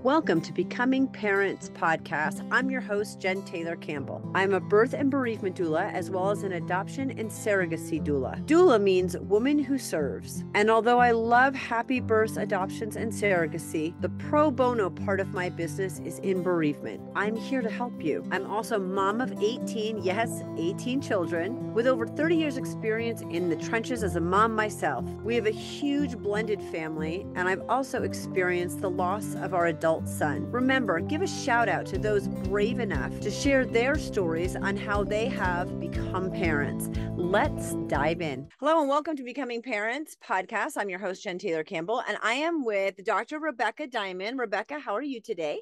Welcome to Becoming Parents podcast. I'm your host, Jen Taylor Campbell. I'm a birth and bereavement doula, as well as an adoption and surrogacy doula. Doula means woman who serves. And although I love happy births, adoptions, and surrogacy, the pro bono part of my business is in bereavement. I'm here to help you. I'm also mom of 18, yes, 18 children, with over 30 years experience in the trenches as a mom myself. We have a huge blended family, and I've also experienced the loss of our adult son. Remember, give a shout out to those brave enough to share their stories on how they have become parents. Let's dive in. Hello and welcome to Becoming Parents podcast. I'm your host, Jen Taylor Campbell, and I am with Dr. Rebekah Diamond. Rebekah, how are you today?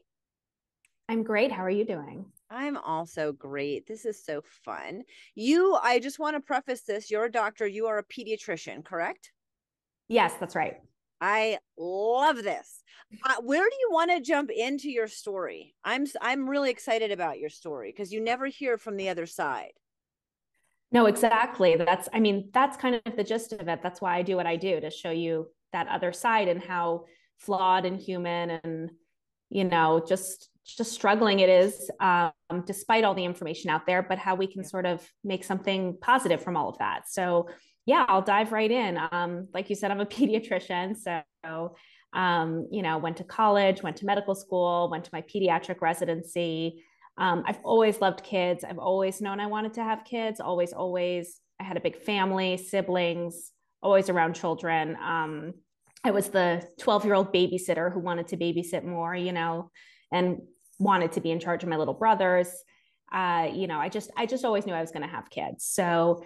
I'm great. How are you doing? I'm also great. This is so fun. I just want to preface this. You're a doctor. You are a pediatrician, correct? Yes, that's right. I love this. Where do you want to jump into your story? I'm really excited about your story because you never hear from the other side. No, exactly. That's kind of the gist of it. That's why I do what I do, to show you that other side and how flawed and human and, just struggling it is, despite all the information out there, but how we can sort of make something positive from all of that. So yeah, I'll dive right in. Like you said, I'm a pediatrician. So, went to college, went to medical school, went to my pediatric residency. I've always loved kids. I've always known I wanted to have kids. Always. I had a big family, siblings, always around children. I was the 12-year-old babysitter who wanted to babysit more, and wanted to be in charge of my little brothers. I just always knew I was going to have kids. So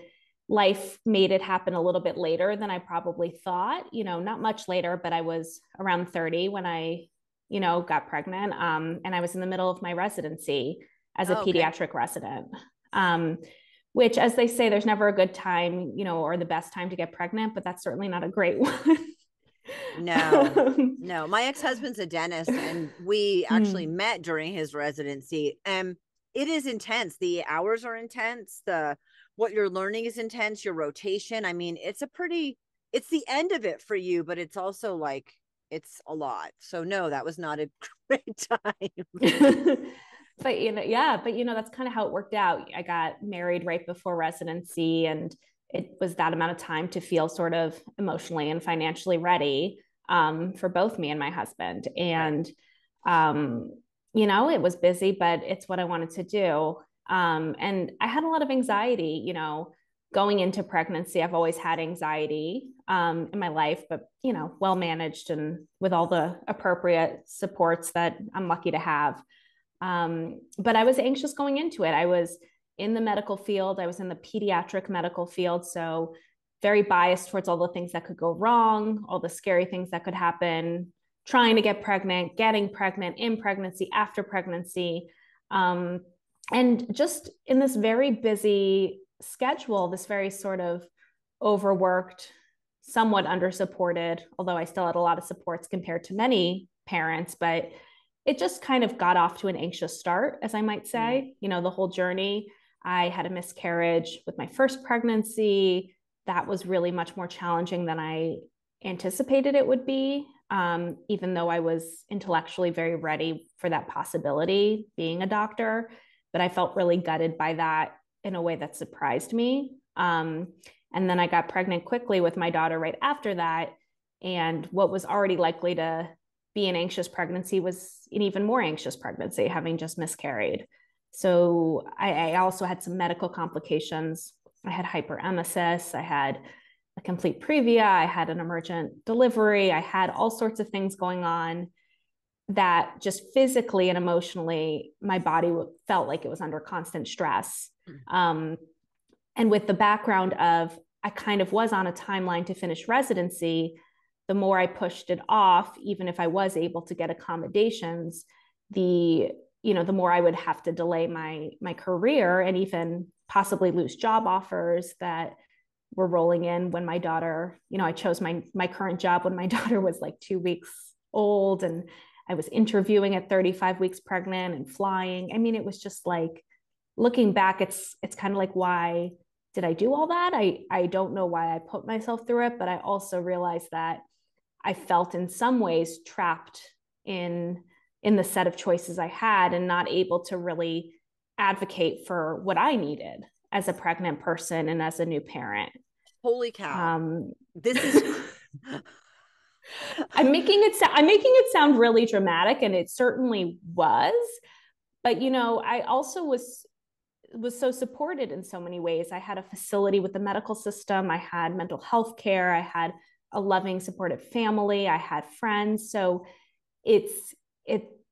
life made it happen a little bit later than I probably thought, not much later, but I was around 30 when I, got pregnant. And I was in the middle of my residency as a pediatric resident, which, as they say, there's never a good time, or the best time to get pregnant, but that's certainly not a great one. No. My ex-husband's a dentist, and we actually met during his residency. It is intense. The hours are intense. What you're learning is intense. Your rotation. I mean, it's the end of it for you, but it's also like, it's a lot. So no, that was not a great time. but that's kind of how it worked out. I got married right before residency, and it was that amount of time to feel sort of emotionally and financially ready, for both me and my husband. And, it was busy, but it's what I wanted to do. And I had a lot of anxiety, going into pregnancy. I've always had anxiety, in my life, but, well managed and with all the appropriate supports that I'm lucky to have. But I was anxious going into it. I was in the medical field. I was in the pediatric medical field. So very biased towards all the things that could go wrong, all the scary things that could happen, trying to get pregnant, getting pregnant, in pregnancy, after pregnancy. And just in this very busy schedule, this very sort of overworked, somewhat undersupported, although I still had a lot of supports compared to many parents, but it just kind of got off to an anxious start, as I might say. The whole journey. I had a miscarriage with my first pregnancy. That was really much more challenging than I anticipated it would be, even though I was intellectually very ready for that possibility, being a doctor. But I felt really gutted by that in a way that surprised me. And then I got pregnant quickly with my daughter right after that. And what was already likely to be an anxious pregnancy was an even more anxious pregnancy, having just miscarried. So I also had some medical complications. I had hyperemesis. I had a complete previa. I had an emergent delivery. I had all sorts of things going on that just physically and emotionally, my body felt like it was under constant stress. And with the background of, I kind of was on a timeline to finish residency, the more I pushed it off, even if I was able to get accommodations, the more I would have to delay my career and even possibly lose job offers that were rolling in when my daughter, I chose my current job when my daughter was like 2 weeks old, and I was interviewing at 35 weeks pregnant and flying. I mean, it was just like, looking back, it's kind of like, why did I do all that? I don't know why I put myself through it, but I also realized that I felt in some ways trapped in in the set of choices I had and not able to really advocate for what I needed as a pregnant person and as a new parent. Holy cow. This is I'm making it sound really dramatic, and it certainly was. But I also was so supported in so many ways. I had a facility with the medical system. I had mental health care. I had a loving, supportive family. I had friends. So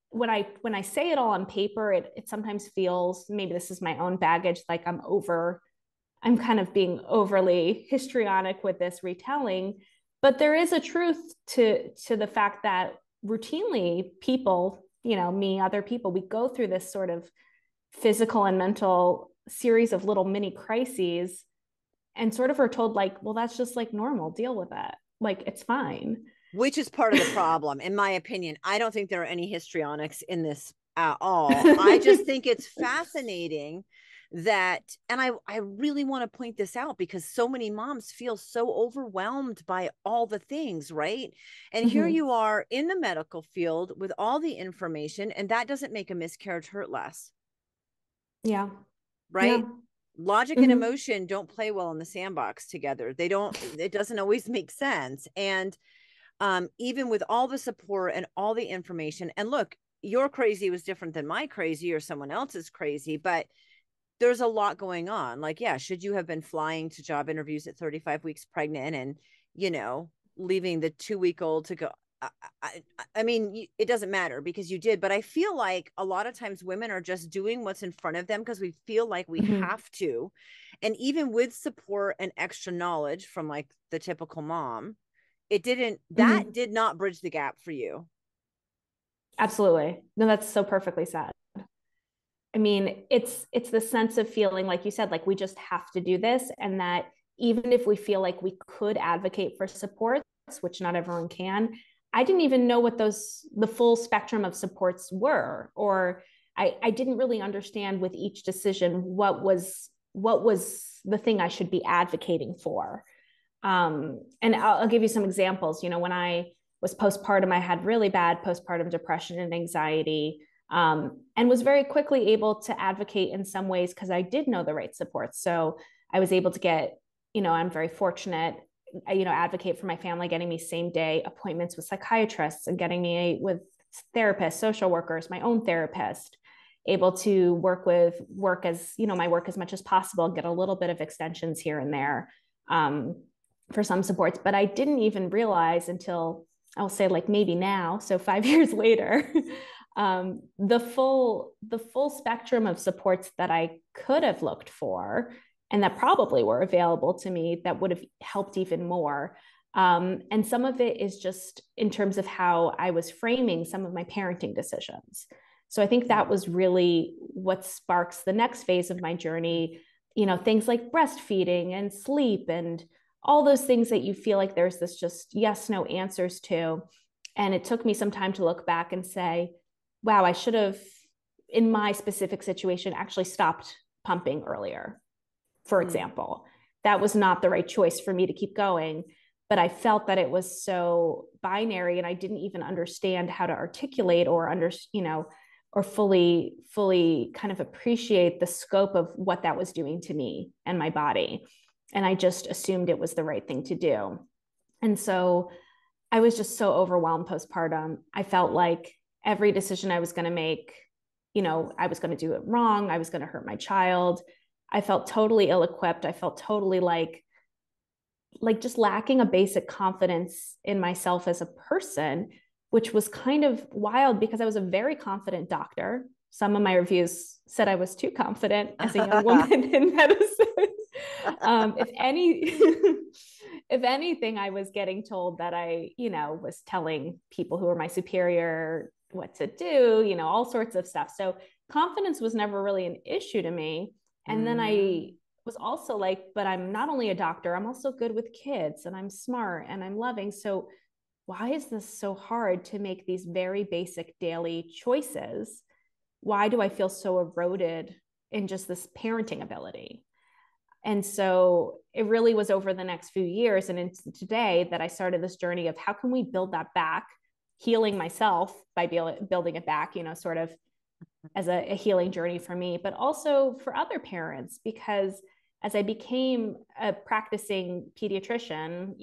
when I say it all on paper, it sometimes feels, maybe this is my own baggage, like I'm kind of being overly histrionic with this retelling. But there is a truth to the fact that routinely people, me, other people, we go through this sort of physical and mental series of little mini crises and sort of are told like, well, that's just like normal, deal with it. Like, it's fine. Which is part of the problem, in my opinion. I don't think there are any histrionics in this at all. I just think it's fascinating that, and I really want to point this out because so many moms feel so overwhelmed by all the things, right? And here you are in the medical field with all the information, and that doesn't make a miscarriage hurt less. Yeah. Right. Yeah. Logic and emotion don't play well in the sandbox together. It doesn't always make sense. And even with all the support and all the information, and look, your crazy was different than my crazy or someone else's crazy, but there's a lot going on. Like, yeah, should you have been flying to job interviews at 35 weeks pregnant and, leaving the 2-week-old to go? I mean, it doesn't matter because you did, but I feel like a lot of times women are just doing what's in front of them because we feel like we have to. And even with support and extra knowledge from like the typical mom, that did not bridge the gap for you. Absolutely. No, that's so perfectly said. I mean, it's the sense of feeling, like you said, like we just have to do this. And that even if we feel like we could advocate for supports, which not everyone can, I didn't even know what the full spectrum of supports were, or I didn't really understand with each decision what was the thing I should be advocating for. And I'll give you some examples. When I was postpartum, I had really bad postpartum depression and anxiety, and was very quickly able to advocate in some ways because I did know the right supports. So I was able to get, I'm very fortunate, advocate for my family, getting me same day appointments with psychiatrists and getting me with therapists, social workers, my own therapist, able to work my work as much as possible, get a little bit of extensions here and there for some supports. But I didn't even realize until, I'll say, like maybe now, so 5 years later, the full spectrum of supports that I could have looked for and that probably were available to me that would have helped even more. And some of it is just in terms of how I was framing some of my parenting decisions. So I think that was really what sparks the next phase of my journey, things like breastfeeding and sleep and all those things that you feel like there's this just yes, no answers to. And it took me some time to look back and say, wow, I should have, in my specific situation, actually stopped pumping earlier. For example, that was not the right choice for me to keep going, but I felt that it was so binary and I didn't even understand how to articulate or fully kind of appreciate the scope of what that was doing to me and my body. And I just assumed it was the right thing to do. And so I was just so overwhelmed postpartum. I felt like every decision I was going to make, I was going to do it wrong. I was going to hurt my child. I felt totally ill-equipped. I felt totally like just lacking a basic confidence in myself as a person, which was kind of wild because I was a very confident doctor. Some of my reviews said I was too confident as a young woman in medicine. If anything, I was getting told that I, was telling people who were my superior what to do, all sorts of stuff. So confidence was never really an issue to me. And then I was also like, but I'm not only a doctor, I'm also good with kids and I'm smart and I'm loving. So why is this so hard to make these very basic daily choices? Why do I feel so eroded in just this parenting ability? And so it really was over the next few years and into today that I started this journey of how can we build that back healing myself by building it back, sort of as a healing journey for me, but also for other parents, because as I became a practicing pediatrician,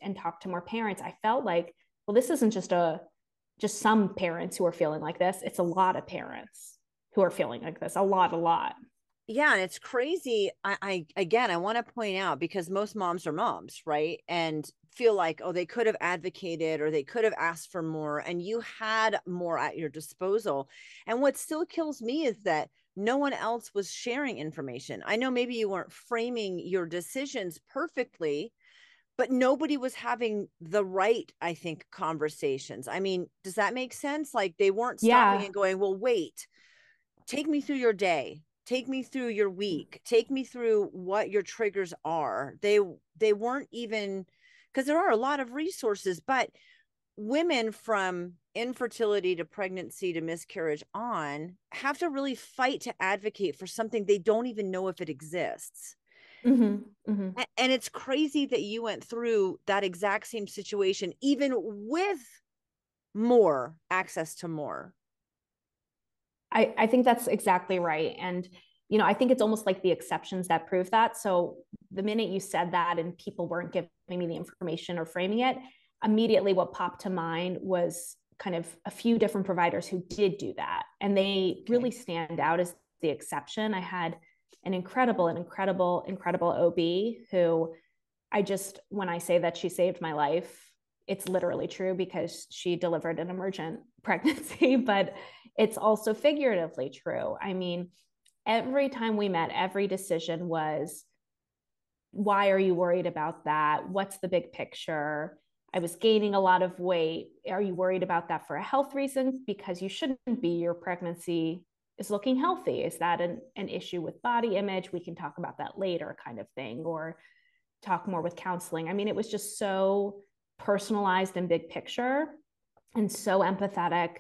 and talked to more parents, I felt like, well, this isn't just some parents who are feeling like this. It's a lot of parents who are feeling like this, a lot. Yeah, and it's crazy. I want to point out, because most moms are moms, right? And feel like, oh, they could have advocated or they could have asked for more, and you had more at your disposal. And what still kills me is that no one else was sharing information. I know maybe you weren't framing your decisions perfectly, but nobody was having the right, I think, conversations. I mean, does that make sense? Like, they weren't stopping Yeah. and going, well, wait, take me through your day, take me through your week, take me through what your triggers are. They weren't even, because there are a lot of resources, but women from infertility to pregnancy to miscarriage on have to really fight to advocate for something they don't even know if it exists. And it's crazy that you went through that exact same situation, even with more access to more. I think that's exactly right. And, I think it's almost like the exceptions that prove that. So the minute you said that and people weren't giving me the information or framing it, immediately what popped to mind was kind of a few different providers who did do that. And they really stand out as the exception. I had an incredible OB who when I say that she saved my life, it's literally true, because she delivered an emergent pregnancy, but it's also figuratively true. I mean, every time we met, every decision was, why are you worried about that? What's the big picture? I was gaining a lot of weight. Are you worried about that for a health reason? Because you shouldn't be. Your pregnancy is looking healthy. Is that an issue with body image? We can talk about that later, kind of thing, or talk more with counseling. I mean, it was just so personalized and big picture and so empathetic,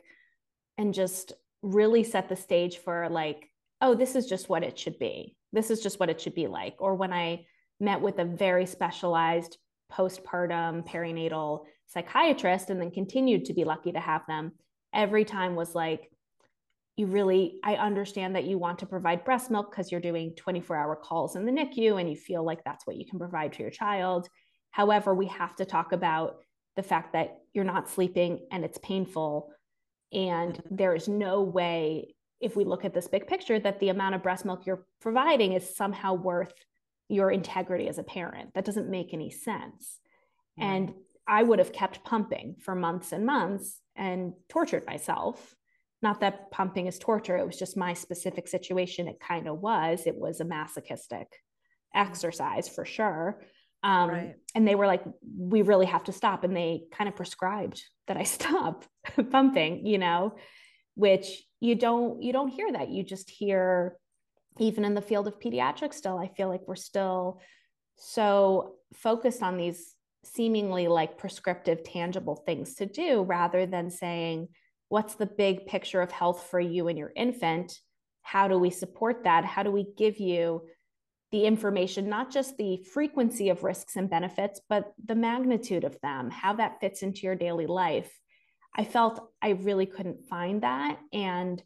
and just really set the stage for like, oh, this is just what it should be. This is just what it should be like. Or when I met with a very specialized postpartum perinatal psychiatrist, and then continued to be lucky to have them, every time was like, I understand that you want to provide breast milk because you're doing 24-hour calls in the NICU and you feel like that's what you can provide to your child. However, we have to talk about the fact that you're not sleeping and it's painful. And there is no way, if we look at this big picture, that the amount of breast milk you're providing is somehow worth your integrity as a parent. That doesn't make any sense. And I would have kept pumping for months and months and tortured myself. Not that pumping is torture. It was just my specific situation. It kind of was. It was a masochistic exercise for sure. And they were like, we really have to stop. And they kind of prescribed that I stop pumping, which you don't hear that. You just hear, even in the field of pediatrics still, I feel like we're still so focused on these seemingly like prescriptive, tangible things to do, rather than saying, what's the big picture of health for you and your infant? How do we support that? How do we give you the information, not just the frequency of risks and benefits, but the magnitude of them, how that fits into your daily life? I felt I really couldn't find that. And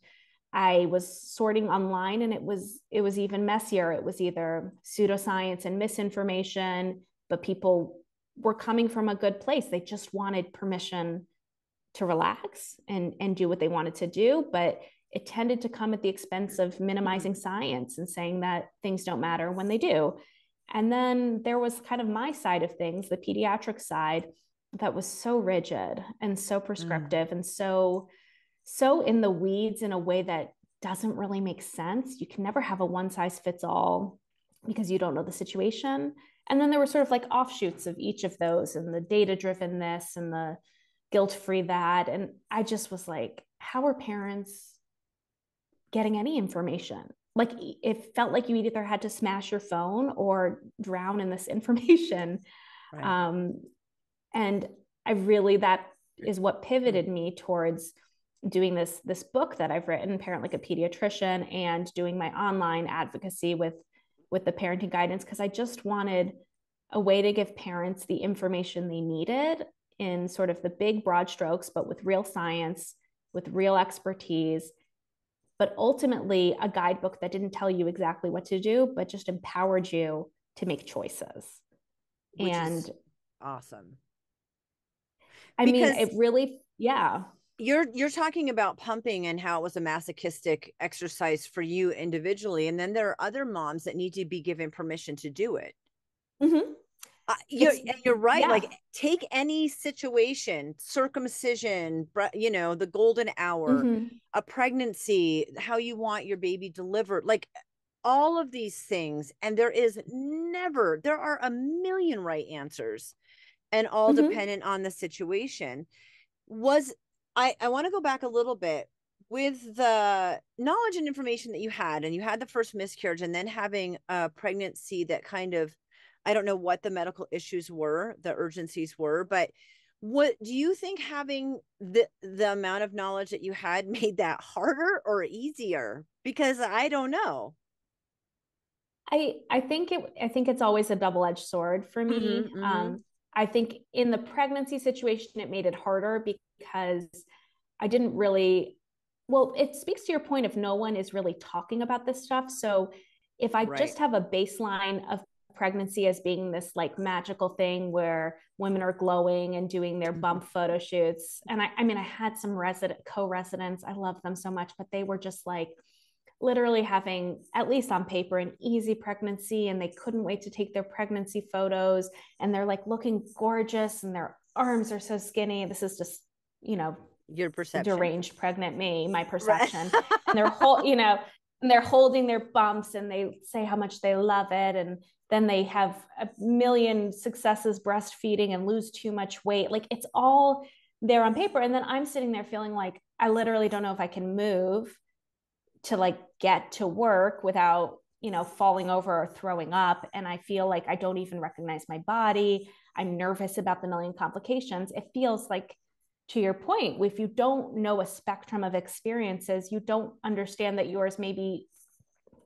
I was sorting online, and it was even messier. It was either pseudoscience and misinformation, but people were coming from a good place. They just wanted permission to relax and do what they wanted to do. But it tended to come at the expense of minimizing science and saying that things don't matter when they do. And then there was kind of my side of things, the pediatric side, that was so rigid and so prescriptive and so in the weeds in a way that doesn't really make sense. You can never have a one size fits all because you don't know the situation. And then there were sort of like offshoots of each of those, and the data driven this and the guilt-free that. And I just was like, how are parents getting any information? Like, it felt like you either had to smash your phone or drown in this information. And that is what pivoted me towards doing this book that I've written, Parent Like a Pediatrician, and doing my online advocacy with the parenting guidance, because I just wanted a way to give parents the information they needed in sort of the big broad strokes, but with real science, with real expertise, but ultimately a guidebook that didn't tell you exactly what to do, but just empowered you to make choices. Which is awesome. I mean, it really, yeah. You're talking about pumping and how it was a masochistic exercise for you individually. And then there are other moms that need to be given permission to do it. Mm-hmm. You're right. Yeah. Like, take any situation, circumcision, the golden hour, Mm-hmm. a pregnancy, how you want your baby delivered, like all of these things. And there are a million right answers, and all Mm-hmm. dependent on the situation. I want to go back a little bit with the knowledge and information that you had, and you had the first miscarriage, and then having a pregnancy that kind of, I don't know what the medical issues were, the urgencies were, but what do you think, having the amount of knowledge that you had made that harder or easier? Because I don't know. I think it's always a double-edged sword for me. Mm-hmm, mm-hmm. I think in the pregnancy situation, it made it harder because I didn't really, well, it speaks to your point of no one is really talking about this stuff. So if I just have a baseline of pregnancy as being this like magical thing where women are glowing and doing their bump photo shoots. And I mean, I had some co-residents, I love them so much, but they were just like literally having, at least on paper, an easy pregnancy, and they couldn't wait to take their pregnancy photos, and they're like looking gorgeous and their arms are so skinny. This is just, Your perception. Deranged pregnant me, my perception. And they're holding their bumps, and they say how much they love it, and then they have a million successes breastfeeding and lose too much weight. Like, it's all there on paper. And then I'm sitting there feeling like I literally don't know if I can move to like get to work without, falling over or throwing up. And I feel like I don't even recognize my body. I'm nervous about the million complications. It feels like, to your point, if you don't know a spectrum of experiences, you don't understand that yours maybe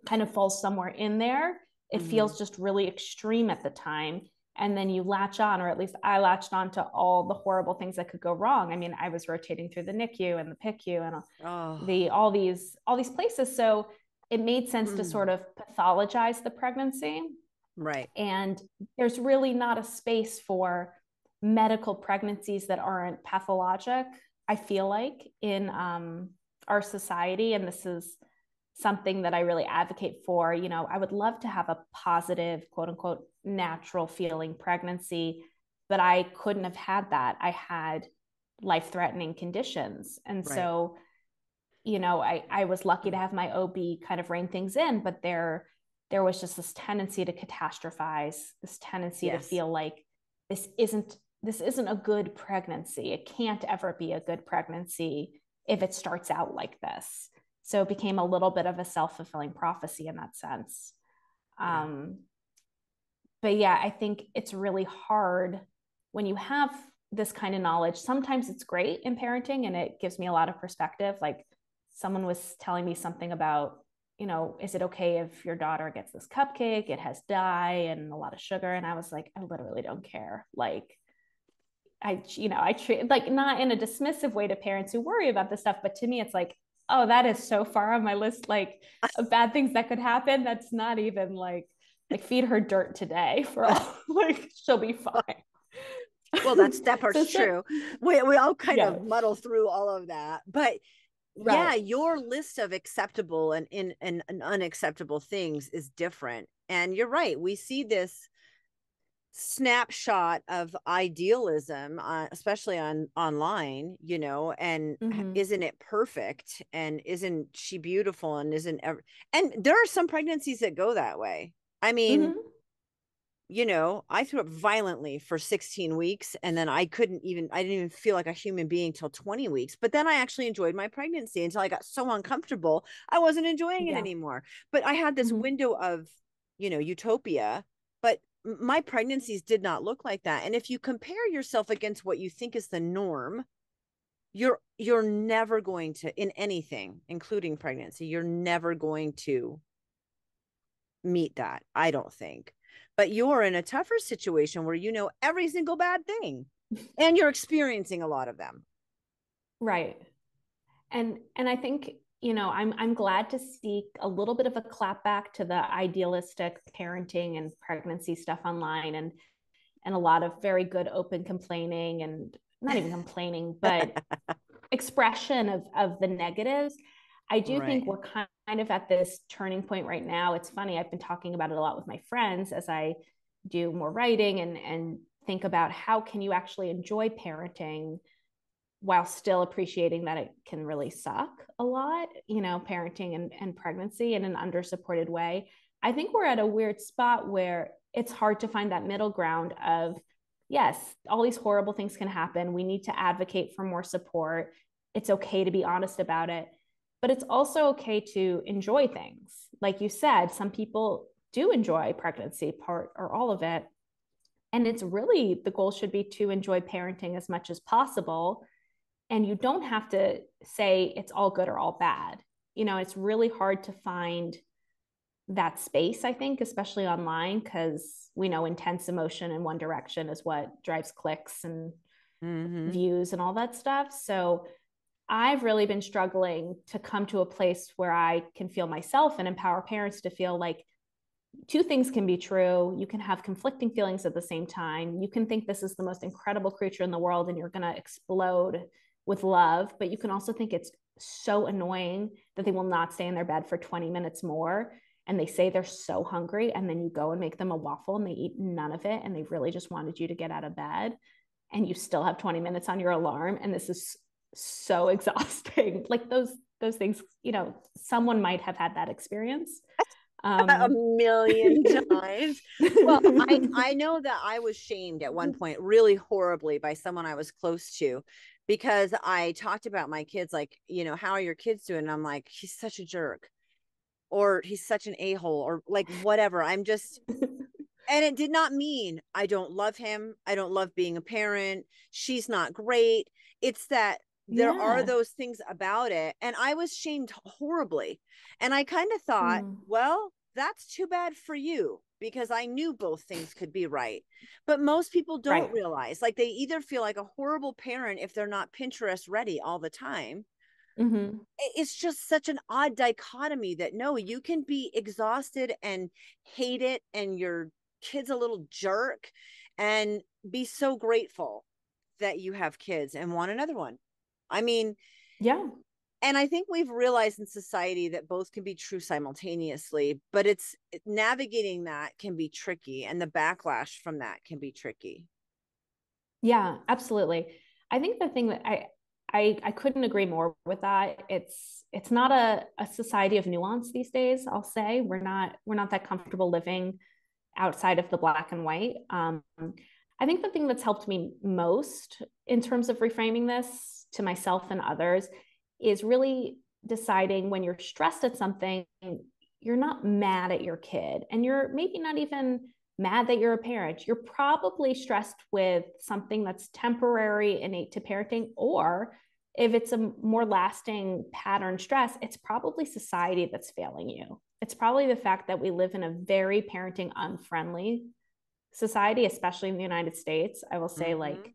kind of falls somewhere in there. It feels just really extreme at the time. And then you latch on, or at least I latched on to all the horrible things that could go wrong. I mean, I was rotating through the NICU and the PICU and all these places. So it made sense to sort of pathologize the pregnancy. Right. And there's really not a space for medical pregnancies that aren't pathologic, I feel like, in our society. And this is something that I really advocate for. I would love to have a positive, quote unquote, natural feeling pregnancy, but I couldn't have had that. I had life-threatening conditions. And so, I was lucky to have my OB kind of rein things in, but there was just this tendency to catastrophize, this tendency to feel like this isn't a good pregnancy. It can't ever be a good pregnancy if it starts out like this. So it became a little bit of a self-fulfilling prophecy in that sense. But yeah, I think it's really hard when you have this kind of knowledge. Sometimes it's great in parenting and it gives me a lot of perspective. Like, someone was telling me something about, is it okay if your daughter gets this cupcake? It has dye and a lot of sugar. And I was like, I literally don't care. Like, I treat, like, not in a dismissive way to parents who worry about this stuff, but to me, it's like, oh, that is so far on my list, like, of bad things that could happen. That's not even like feed her dirt today for all, like, she'll be fine. Well, that part's true. We all kind of muddle through all of that, but yeah, your list of acceptable and unacceptable things is different. And you're right. We see this snapshot of idealism, especially online, and isn't it perfect? And isn't she beautiful? And and there are some pregnancies that go that way. I mean, I threw up violently for 16 weeks, and then I didn't even feel like a human being till 20 weeks. But then I actually enjoyed my pregnancy until I got so uncomfortable, I wasn't enjoying it anymore. But I had this window of, utopia, but my pregnancies did not look like that. And if you compare yourself against what you think is the norm, you're never going to, in anything, including pregnancy, you're never going to meet that, I don't think. But you're in a tougher situation where every single bad thing. And you're experiencing a lot of them. Right. And I think, I'm glad to see a little bit of a clapback to the idealistic parenting and pregnancy stuff online, and a lot of very good open complaining, and not even complaining, but expression of the negatives. I do think Right. we're kind of at this turning point right now. It's funny, I've been talking about it a lot with my friends as I do more writing and think about how can you actually enjoy parenting while still appreciating that it can really suck a lot, parenting and pregnancy in an undersupported way. I think we're at a weird spot where it's hard to find that middle ground of, yes, all these horrible things can happen. We need to advocate for more support. It's okay to be honest about it, but it's also okay to enjoy things. Like you said, some people do enjoy pregnancy, part or all of it. And it's really, the goal should be to enjoy parenting as much as possible, and you don't have to say it's all good or all bad. It's really hard to find that space, I think, especially online, because we know intense emotion in one direction is what drives clicks and views and all that stuff. So I've really been struggling to come to a place where I can feel myself and empower parents to feel like two things can be true. You can have conflicting feelings at the same time. You can think this is the most incredible creature in the world and you're going to explode with love, but you can also think it's so annoying that they will not stay in their bed for 20 minutes more. And they say they're so hungry, and then you go and make them a waffle and they eat none of it, and they really just wanted you to get out of bed, and you still have 20 minutes on your alarm, and this is so exhausting. Like those things, someone might have had that experience. A million times. Well, I know that I was shamed at one point really horribly by someone I was close to, because I talked about my kids, like, how are your kids doing? And I'm like, he's such a jerk, or he's such an a-hole, or like whatever. I'm just, and it did not mean I don't love him. I don't love being a parent. She's not great. It's that there are Yeah. those things about it. And I was shamed horribly. And I kind of thought, well, that's too bad for you, because I knew both things could be right. But most people don't Right. realize, like, they either feel like a horrible parent if they're not Pinterest ready all the time. It's just such an odd dichotomy that no, you can be exhausted and hate it, and your kid's a little jerk, and be so grateful that you have kids and want another one. I mean, Yeah. and I think we've realized in society that both can be true simultaneously, but it's navigating that can be tricky, and the backlash from that can be tricky. Yeah, absolutely. I think the thing that I couldn't agree more with that. It's not a society of nuance these days, I'll say. We're not that comfortable living outside of the black and white. I think the thing that's helped me most in terms of reframing this to myself and others is really deciding when you're stressed at something, you're not mad at your kid, and you're maybe not even mad that you're a parent. You're probably stressed with something that's temporary, innate to parenting, or if it's a more lasting pattern stress, it's probably society that's failing you. It's probably the fact that we live in a very parenting unfriendly society, especially in the United States. I will say, like,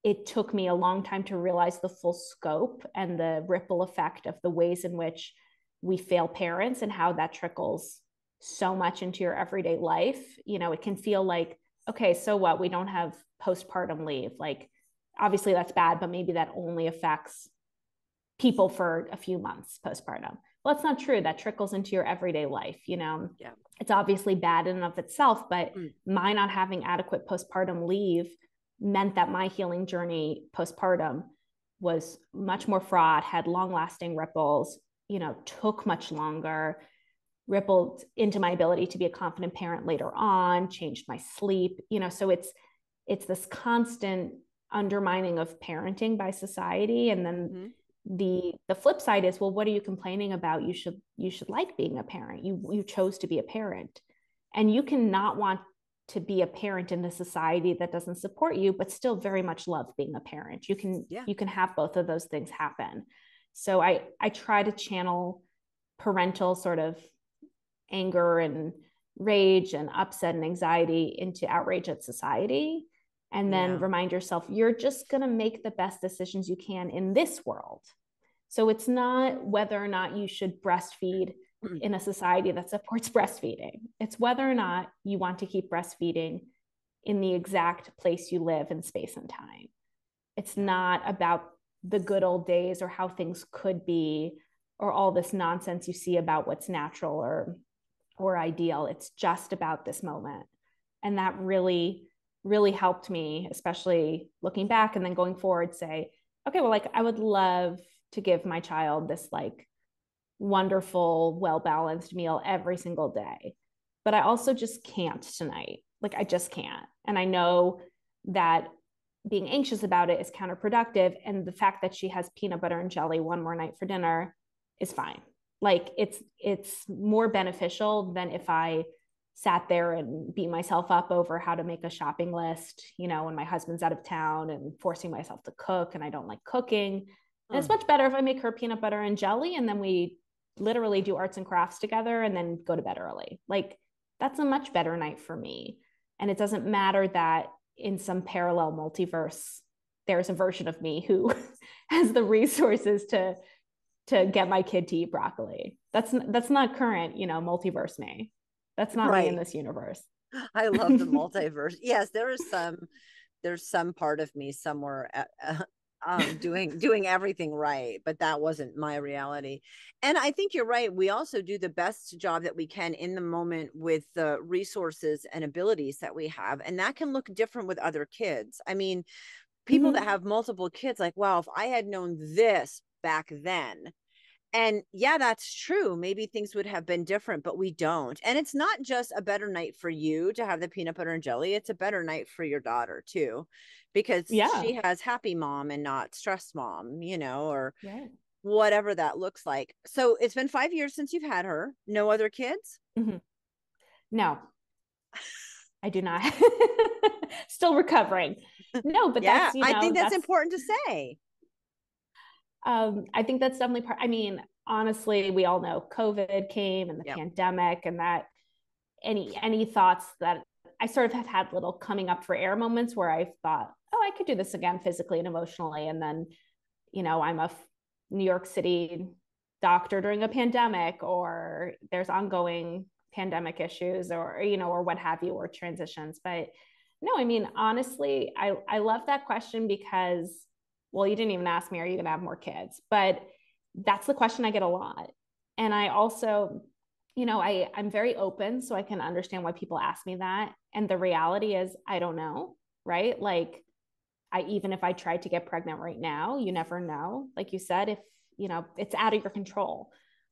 it took me a long time to realize the full scope and the ripple effect of the ways in which we fail parents and how that trickles so much into your everyday life. It can feel like, okay, so what? We don't have postpartum leave. Like, obviously that's bad, but maybe that only affects people for a few months postpartum. Well, that's not true. That trickles into your everyday life. Yeah. It's obviously bad in and of itself, but my not having adequate postpartum leave meant that my healing journey postpartum was much more fraught, had long lasting ripples, took much longer, rippled into my ability to be a confident parent later on, changed my sleep, so it's this constant undermining of parenting by society. And then the flip side is, well, what are you complaining about? You should like being a parent. You chose to be a parent, and you cannot want to be a parent in a society that doesn't support you, but still very much love being a parent. You can have both of those things happen. So I try to channel parental sort of anger and rage and upset and anxiety into outrage at society. And then remind yourself, you're just going to make the best decisions you can in this world. So it's not whether or not you should breastfeed in a society that supports breastfeeding. It's whether or not you want to keep breastfeeding in the exact place you live in space and time. It's not about the good old days or how things could be or all this nonsense you see about what's natural or ideal. It's just about this moment. And that really, really helped me, especially looking back and then going forward, say, okay, well, like I would love to give my child this like wonderful, well-balanced meal every single day. But I also just can't tonight. Like I just can't. And I know that being anxious about it is counterproductive. And the fact that she has peanut butter and jelly one more night for dinner is fine. Like it's more beneficial than if I sat there and beat myself up over how to make a shopping list, you know, when my husband's out of town and forcing myself to cook and I don't like cooking. And it's much better if I make her peanut butter and jelly and then we literally do arts and crafts together and then go to bed early. Like that's a much better night for me. And it doesn't matter that in some parallel multiverse, there's a version of me who has the resources to get my kid to eat broccoli. That's not current, you know, multiverse me. That's not me in this universe. I love the multiverse. Yes, there's some part of me somewhere doing everything right, but that wasn't my reality. And I think you're right. We also do the best job that we can in the moment with the resources and abilities that we have. And that can look different with other kids. I mean, people that have multiple kids, like, wow, if I had known this back then. And yeah, that's true. Maybe things would have been different, but we don't. And it's not just a better night for you to have the peanut butter and jelly. It's a better night for your daughter too, because she has happy mom and not stressed mom, you know, or whatever that looks like. So it's been 5 years since you've had her. No other kids? No, I do not. Still recovering. No, but that's, you know, I think that's important to say. I think that's definitely part. I mean, honestly, we all know COVID came and the pandemic, and that any thoughts that I sort of have had little coming up for air moments where I thought, oh, I could do this again physically and emotionally. And then, you know, I'm a New York City doctor during a pandemic, or there's ongoing pandemic issues, or, you know, or what have you, or transitions. But no, I mean, honestly, I love that question because, well, you didn't even ask me, are you going to have more kids? But that's the question I get a lot. And I also, you know, I'm very open, so I can understand why people ask me that. And the reality is, I don't know, right? Like, even if I tried to get pregnant right now, you never know. Like you said, if, you know, it's out of your control.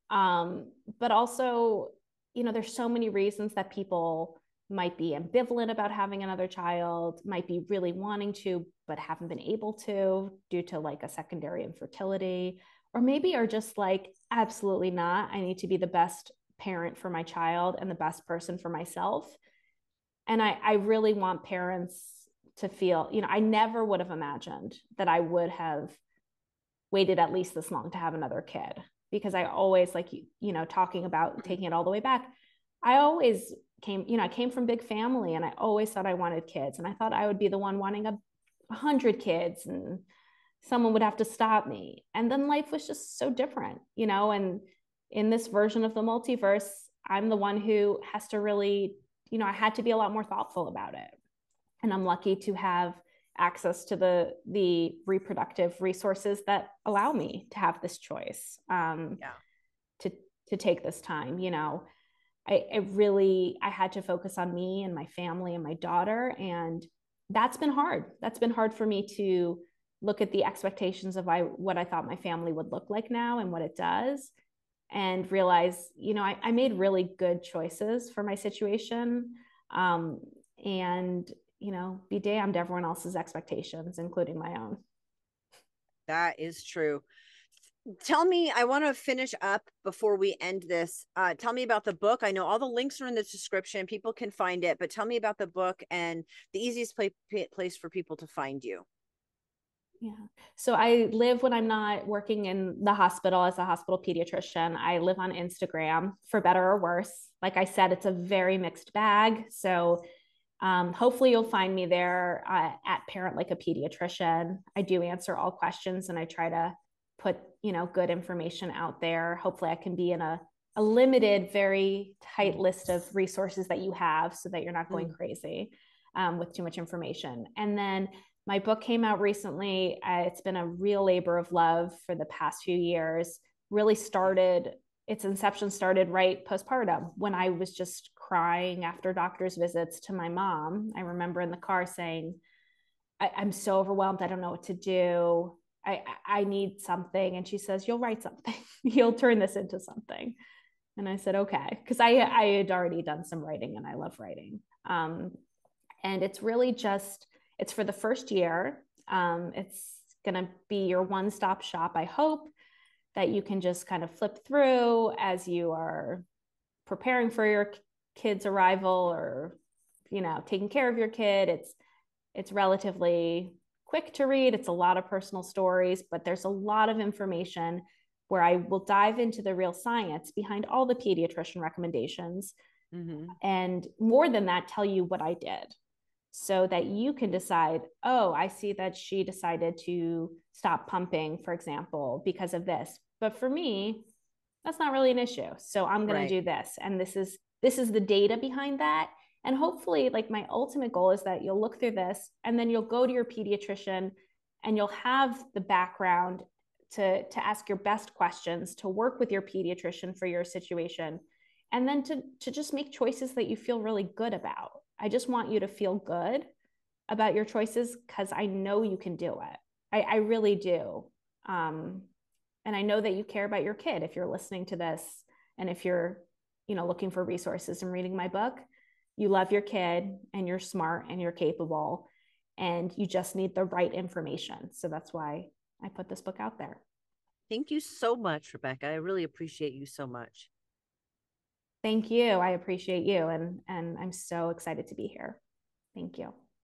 But also, you know, there's so many reasons that people might be ambivalent about having another child, might be really wanting to, but haven't been able to due to like a secondary infertility, or maybe are just like, absolutely not. I need to be the best parent for my child and the best person for myself. And I really want parents to feel, you know, I never would have imagined that I would have waited at least this long to have another kid, because I always, like, you know, talking about taking it all the way back, I always I came from big family, and I always thought I wanted kids, and I thought I would be the one wanting 100 kids, and someone would have to stop me. And then life was just so different, you know, and in this version of the multiverse, I'm the one who has to really, you know, I had to be a lot more thoughtful about it. And I'm lucky to have access to the reproductive resources that allow me to have this choice, to take this time, you know. I had to focus on me and my family and my daughter. And that's been hard. That's been hard for me to look at the expectations of what I thought my family would look like now and what it does, and realize, you know, I made really good choices for my situation. And, you know, be damned everyone else's expectations, including my own. That is true. Tell me, I want to finish up before we end this. Tell me about the book. I know all the links are in the description. People can find it, but tell me about the book and the easiest place for people to find you. Yeah. So I live, when I'm not working in the hospital as a hospital pediatrician, I live on Instagram, for better or worse. Like I said, it's a very mixed bag. So Hopefully you'll find me there at Parent Like a Pediatrician. I do answer all questions and I try to put, good information out there. Hopefully I can be in a limited, very tight list of resources that you have so that you're not going crazy with too much information. And then my book came out recently. It's been a real labor of love for the past few years. Its inception started right postpartum when I was just crying after doctor's visits to my mom. I remember in the car saying, I'm so overwhelmed. I don't know what to do. I need something. And she says, you'll write something. You'll turn this into something. And I said, okay. Because I had already done some writing and I love writing. And it's really it's for the first year. It's going to be your one-stop shop, I hope, that you can just kind of flip through as you are preparing for your kid's arrival or, taking care of your kid. It's relatively quick to read. It's a lot of personal stories, but there's a lot of information where I will dive into the real science behind all the pediatrician recommendations. And more than that, tell you what I did so that you can decide, oh, I see that she decided to stop pumping, for example, because of this. But for me, that's not really an issue. So I'm going to do this. And this is the data behind that. And hopefully, like, my ultimate goal is that you'll look through this and then you'll go to your pediatrician and you'll have the background to ask your best questions, to work with your pediatrician for your situation, and then to just make choices that you feel really good about. I just want you to feel good about your choices because I know you can do it. I really do. And I know that you care about your kid if you're listening to this and if you're, looking for resources and reading my book. You love your kid and you're smart and you're capable and you just need the right information. So that's why I put this book out there. Thank you so much, Rebekah. I really appreciate you so much. Thank you. I appreciate you. And I'm so excited to be here. Thank you.